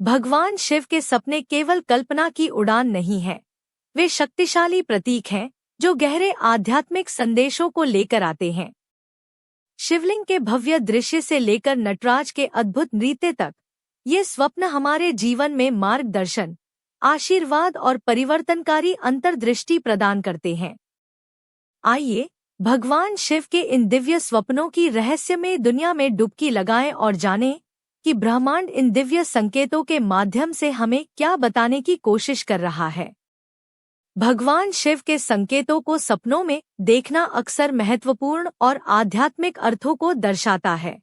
भगवान शिव के सपने केवल कल्पना की उड़ान नहीं है, वे शक्तिशाली प्रतीक हैं जो गहरे आध्यात्मिक संदेशों को लेकर आते हैं। शिवलिंग के भव्य दृश्य से लेकर नटराज के अद्भुत नृत्य तक, ये स्वप्न हमारे जीवन में मार्गदर्शन, आशीर्वाद और परिवर्तनकारी अंतर्दृष्टि प्रदान करते हैं। आइए भगवान शिव के इन दिव्य स्वप्नों की रहस्यमय दुनिया में डुबकी लगाएं और जानें कि ब्रह्मांड इन दिव्य संकेतों के माध्यम से हमें क्या बताने की कोशिश कर रहा है। भगवान शिव के संकेतों को सपनों में देखना अक्सर महत्वपूर्ण और आध्यात्मिक अर्थों को दर्शाता है।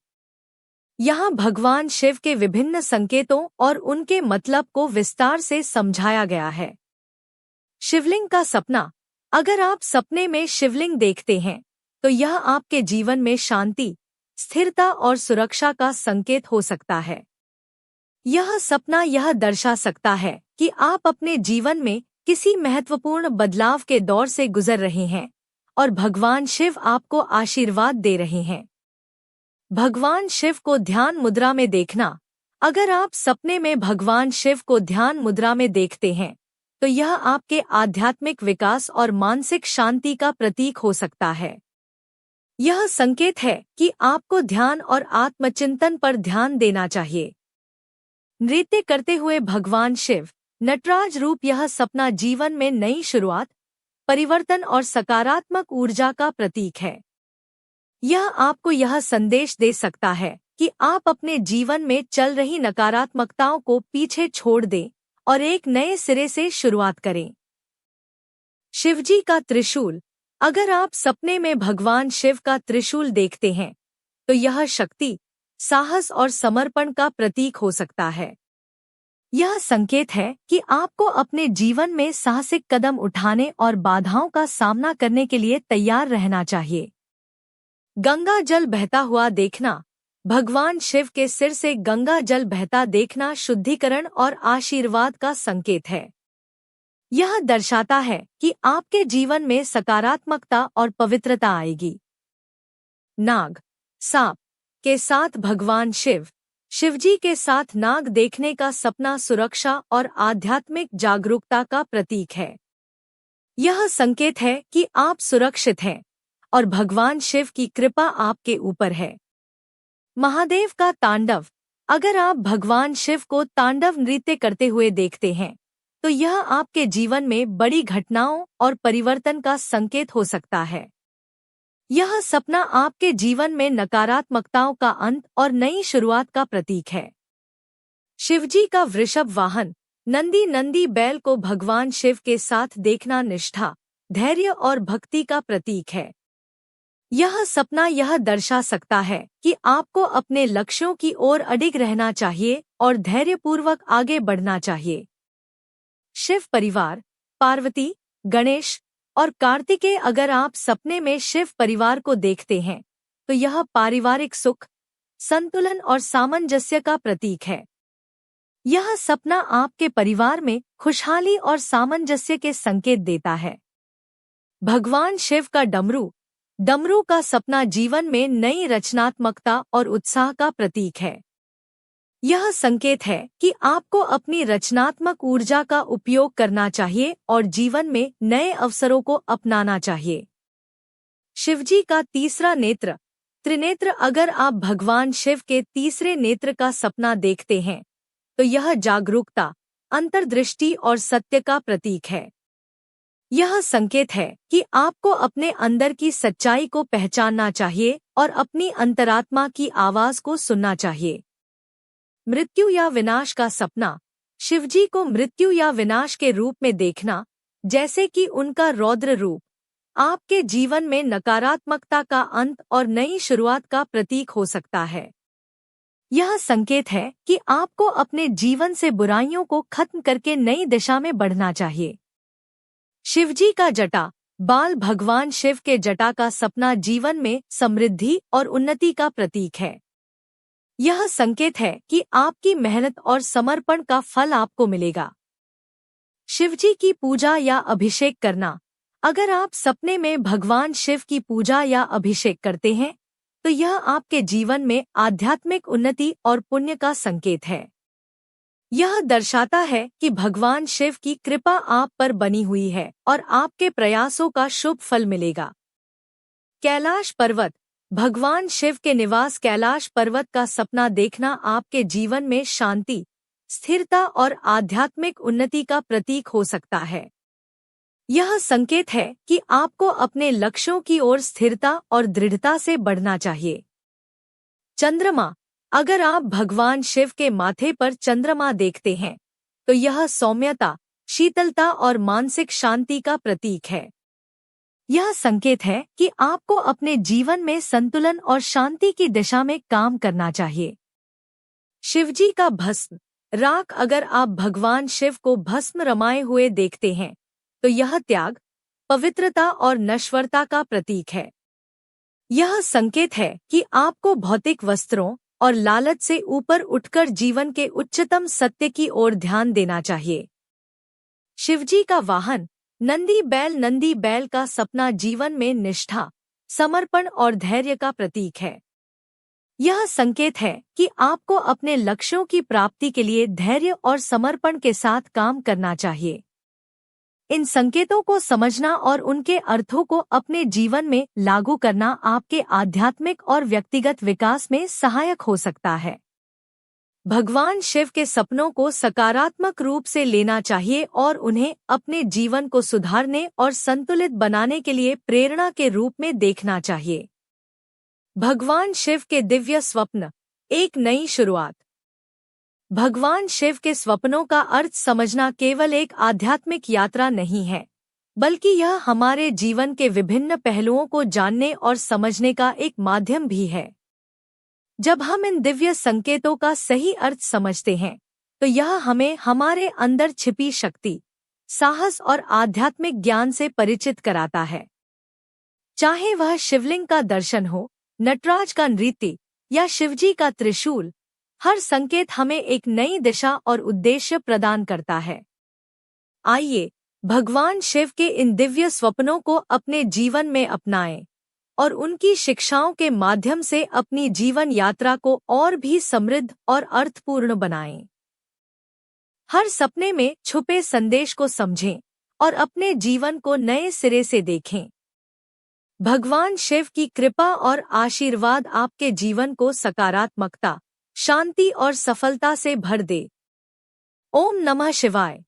यहाँ भगवान शिव के विभिन्न संकेतों और उनके मतलब को विस्तार से समझाया गया है। शिवलिंग का सपना। अगर आप सपने में शिवलिंग देखते हैं तो यह आपके जीवन में शांति, स्थिरता और सुरक्षा का संकेत हो सकता है। यह सपना यह दर्शा सकता है कि आप अपने जीवन में किसी महत्वपूर्ण बदलाव के दौर से गुजर रहे हैं और भगवान शिव आपको आशीर्वाद दे रहे हैं। भगवान शिव को ध्यान मुद्रा में देखना। अगर आप सपने में भगवान शिव को ध्यान मुद्रा में देखते हैं तो यह आपके आध्यात्मिक विकास और मानसिक शांति का प्रतीक हो सकता है। यह संकेत है कि आपको ध्यान और आत्मचिंतन पर ध्यान देना चाहिए। नृत्य करते हुए भगवान शिव, नटराज रूप। यह सपना जीवन में नई शुरुआत, परिवर्तन और सकारात्मक ऊर्जा का प्रतीक है। यह आपको यह संदेश दे सकता है कि आप अपने जीवन में चल रही नकारात्मकताओं को पीछे छोड़ दें और एक नए सिरे से शुरुआत करें। शिवजी का त्रिशूल। अगर आप सपने में भगवान शिव का त्रिशूल देखते हैं तो यह शक्ति, साहस और समर्पण का प्रतीक हो सकता है। यह संकेत है कि आपको अपने जीवन में साहसिक कदम उठाने और बाधाओं का सामना करने के लिए तैयार रहना चाहिए। गंगा जल बहता हुआ देखना। भगवान शिव के सिर से गंगा जल बहता देखना शुद्धिकरण और आशीर्वाद का संकेत है। यह दर्शाता है कि आपके जीवन में सकारात्मकता और पवित्रता आएगी। नाग, सांप के साथ भगवान शिव। शिवजी के साथ नाग देखने का सपना सुरक्षा और आध्यात्मिक जागरूकता का प्रतीक है। यह संकेत है कि आप सुरक्षित हैं और भगवान शिव की कृपा आपके ऊपर है। महादेव का तांडव। अगर आप भगवान शिव को तांडव नृत्य करते हुए देखते हैं तो यह आपके जीवन में बड़ी घटनाओं और परिवर्तन का संकेत हो सकता है। यह सपना आपके जीवन में नकारात्मकताओं का अंत और नई शुरुआत का प्रतीक है। शिवजी का वृषभ वाहन। नंदी बैल को भगवान शिव के साथ देखना निष्ठा, धैर्य और भक्ति का प्रतीक है। यह सपना यह दर्शा सकता है कि आपको अपने लक्ष्यों की ओर अडिग रहना चाहिए और धैर्यपूर्वक आगे बढ़ना चाहिए। शिव परिवार। पार्वती, गणेश और कार्तिकेय। अगर आप सपने में शिव परिवार को देखते हैं तो यह पारिवारिक सुख, संतुलन और सामंजस्य का प्रतीक है। यह सपना आपके परिवार में खुशहाली और सामंजस्य के संकेत देता है। भगवान शिव का डमरू का सपना जीवन में नई रचनात्मकता और उत्साह का प्रतीक है। यह संकेत है कि आपको अपनी रचनात्मक ऊर्जा का उपयोग करना चाहिए और जीवन में नए अवसरों को अपनाना चाहिए। शिवजी का तीसरा नेत्र, त्रिनेत्र। अगर आप भगवान शिव के तीसरे नेत्र का सपना देखते हैं तो यह जागरूकता, अंतर्दृष्टि और सत्य का प्रतीक है। यह संकेत है कि आपको अपने अंदर की सच्चाई को पहचानना चाहिए और अपनी अंतरात्मा की आवाज को सुनना चाहिए। मृत्यु या विनाश का सपना। शिवजी को मृत्यु या विनाश के रूप में देखना, जैसे कि उनका रौद्र रूप, आपके जीवन में नकारात्मकता का अंत और नई शुरुआत का प्रतीक हो सकता है। यह संकेत है कि आपको अपने जीवन से बुराइयों को खत्म करके नई दिशा में बढ़ना चाहिए। शिवजी का जटा बाल। भगवान शिव के जटा का सपना जीवन में समृद्धि और उन्नति का प्रतीक है। यह संकेत है कि आपकी मेहनत और समर्पण का फल आपको मिलेगा। शिवजी की पूजा या अभिषेक करना। अगर आप सपने में भगवान शिव की पूजा या अभिषेक करते हैं तो यह आपके जीवन में आध्यात्मिक उन्नति और पुण्य का संकेत है। यह दर्शाता है कि भगवान शिव की कृपा आप पर बनी हुई है और आपके प्रयासों का शुभ फल मिलेगा। कैलाश पर्वत। भगवान शिव के निवास कैलाश पर्वत का सपना देखना आपके जीवन में शांति, स्थिरता और आध्यात्मिक उन्नति का प्रतीक हो सकता है। यह संकेत है कि आपको अपने लक्ष्यों की ओर स्थिरता और दृढ़ता से बढ़ना चाहिए। चंद्रमा। अगर आप भगवान शिव के माथे पर चंद्रमा देखते हैं तो यह सौम्यता, शीतलता और मानसिक शांति का प्रतीक है। यह संकेत है कि आपको अपने जीवन में संतुलन और शांति की दिशा में काम करना चाहिए। शिवजी का भस्म, राख। अगर आप भगवान शिव को भस्म रमाए हुए देखते हैं तो यह त्याग, पवित्रता और नश्वरता का प्रतीक है। यह संकेत है कि आपको भौतिक वस्त्रों और लालच से ऊपर उठकर जीवन के उच्चतम सत्य की ओर ध्यान देना चाहिए। शिवजी का वाहन नंदी बैल। नंदी बैल का सपना जीवन में निष्ठा, समर्पण और धैर्य का प्रतीक है। यह संकेत है कि आपको अपने लक्ष्यों की प्राप्ति के लिए धैर्य और समर्पण के साथ काम करना चाहिए। इन संकेतों को समझना और उनके अर्थों को अपने जीवन में लागू करना आपके आध्यात्मिक और व्यक्तिगत विकास में सहायक हो सकता है। भगवान शिव के सपनों को सकारात्मक रूप से लेना चाहिए और उन्हें अपने जीवन को सुधारने और संतुलित बनाने के लिए प्रेरणा के रूप में देखना चाहिए। भगवान शिव के दिव्य स्वप्न, एक नई शुरुआत। भगवान शिव के स्वप्नों का अर्थ समझना केवल एक आध्यात्मिक यात्रा नहीं है, बल्कि यह हमारे जीवन के विभिन्न पहलुओं को जानने और समझने का एक माध्यम भी है। जब हम इन दिव्य संकेतों का सही अर्थ समझते हैं तो यह हमें हमारे अंदर छिपी शक्ति, साहस और आध्यात्मिक ज्ञान से परिचित कराता है। चाहे वह शिवलिंग का दर्शन हो, नटराज का नृत्य या शिवजी का त्रिशूल, हर संकेत हमें एक नई दिशा और उद्देश्य प्रदान करता है। आइए भगवान शिव के इन दिव्य स्वप्नों को अपने जीवन में अपनाएं और उनकी शिक्षाओं के माध्यम से अपनी जीवन यात्रा को और भी समृद्ध और अर्थपूर्ण बनाएं। हर सपने में छुपे संदेश को समझें और अपने जीवन को नए सिरे से देखें। भगवान शिव की कृपा और आशीर्वाद आपके जीवन को सकारात्मकता, शांति और सफलता से भर दे। ओम नमः शिवाय।